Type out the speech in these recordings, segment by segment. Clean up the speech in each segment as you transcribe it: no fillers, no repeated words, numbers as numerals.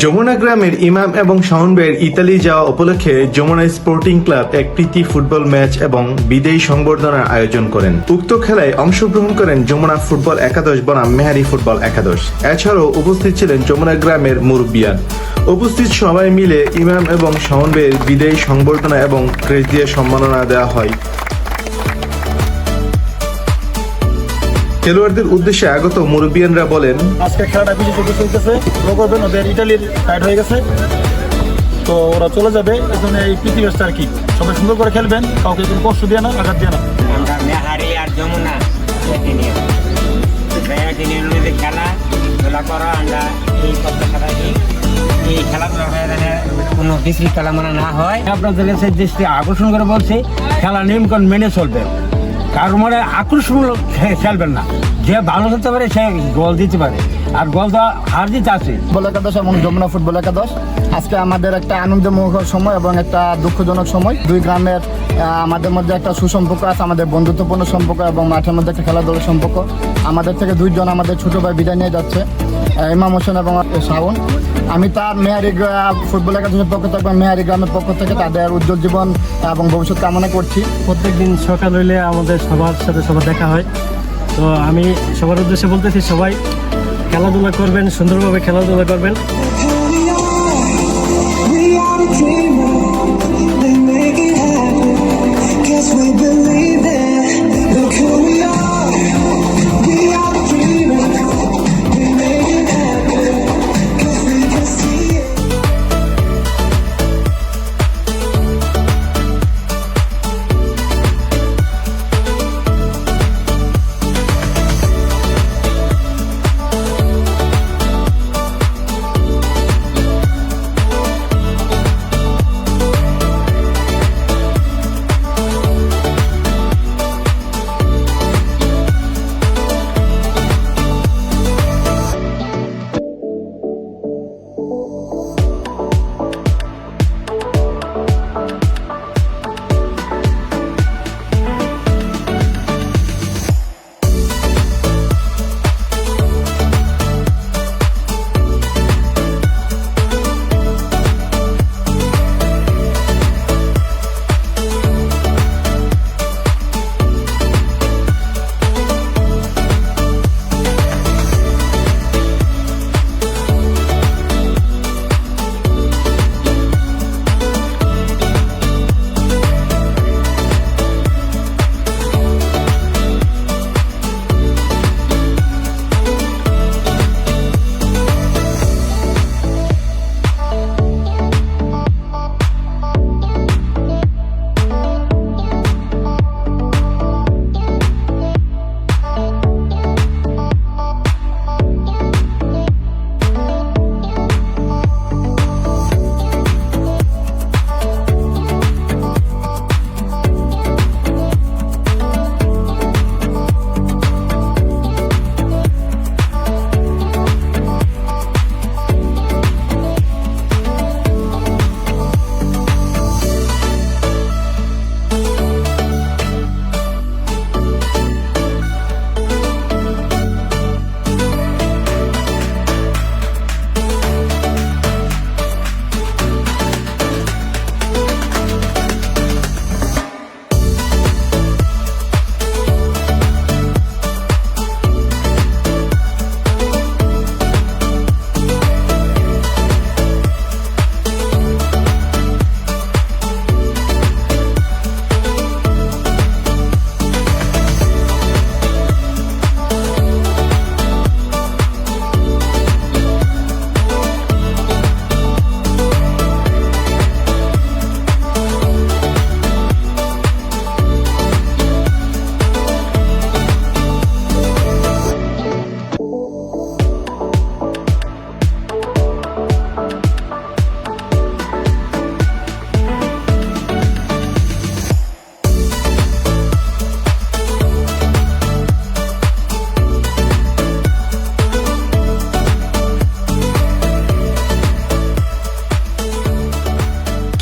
যমুনা গ্রামের ইমাম এবং শাওন ভাইয়ের ইতালি যাওয়া উপলক্ষে যমুনা স্পোর্টিং ক্লাব এক প্রীতি ফুটবল ম্যাচ এবং বিদায়ী সংবর্ধনার আয়োজন করেন। উক্ত খেলায় অংশগ্রহণ করেন যমুনা ফুটবল একাদশ বনাম মেহারি ফুটবল একাদশ। এছাড়াও উপস্থিত ছিলেন যমুনা গ্রামের মুরব্বিয়ান। উপস্থিত সবাই মিলে ইমাম এবং শাওন ভাইয়ের বিদায়ী সংবর্ধনা এবং ক্রেস্ট দিয়ে সম্মাননা দেওয়া হয়। খেলোয়াড়দের উদ্দেশ্যে আগত মুরব্বিয়ানরা বলেন, আজকে খেলাটা বেশি চলতেছে, করবেন ওদের ইটালির টাইট হয়ে গেছে, তো ওরা চলে যাবে। এই জন্য এই প্রীতি ম্যাচটা আর কি সবাই সুন্দর করে খেলবেন, কাউকে কোনো কষ্ট দিয়ে না, আঘাত দিয়ে না। আমরা মেহারি আর যমুনা খেলা করা আমরা এই প্রত্যাশা এই খেলাধুলা কোনো বিশৃঙ্খলা মানে না হয়। আপনাদের কাছে দৃষ্টি আকর্ষণ করে বলছি, খেলা নিয়মকানুন মেনে চলবে, কারোর মানে আকর্ষণমূলক খেলবেন না। যে ভালো খেলতে পারে সে গোল দিতে পারে, আর গোল তো হার জিত আছে। ফুটবল একাদশ এবং যমুনা ফুটবল একাদশ আজকে আমাদের একটা আনন্দমুখর সময় এবং একটা দুঃখজনক সময়। দুই গ্রামের আমাদের মধ্যে একটা সুসম্পর্ক আছে, আমাদের বন্ধুত্বপূর্ণ সম্পর্ক এবং মাঠের মধ্যে একটা খেলাধুলার সম্পর্ক। আমাদের থেকে দুইজন আমাদের ছোট ভাই বিদায় নিয়ে যাচ্ছে, ইমাম হোসেন এবং শাওন। আমি তার মেহারি ফুটবল একাদশের পক্ষ থেকে এবং মেহারি গ্রামের পক্ষ থেকে তাদের উজ্জ্বল জীবন এবং ভবিষ্যৎ কামনা করছি। প্রত্যেকদিন সকাল হইলে আমাদের সবার সাথে সবার দেখা হয়, তো আমি সবার উদ্দেশ্যে বলতেছি সবাই খেলাধুলা করবেন, সুন্দরভাবে খেলাধুলা করবেন।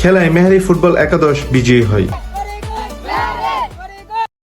খেলায় মেহারি ফুটবল একাদশ বিজয়ী হয়।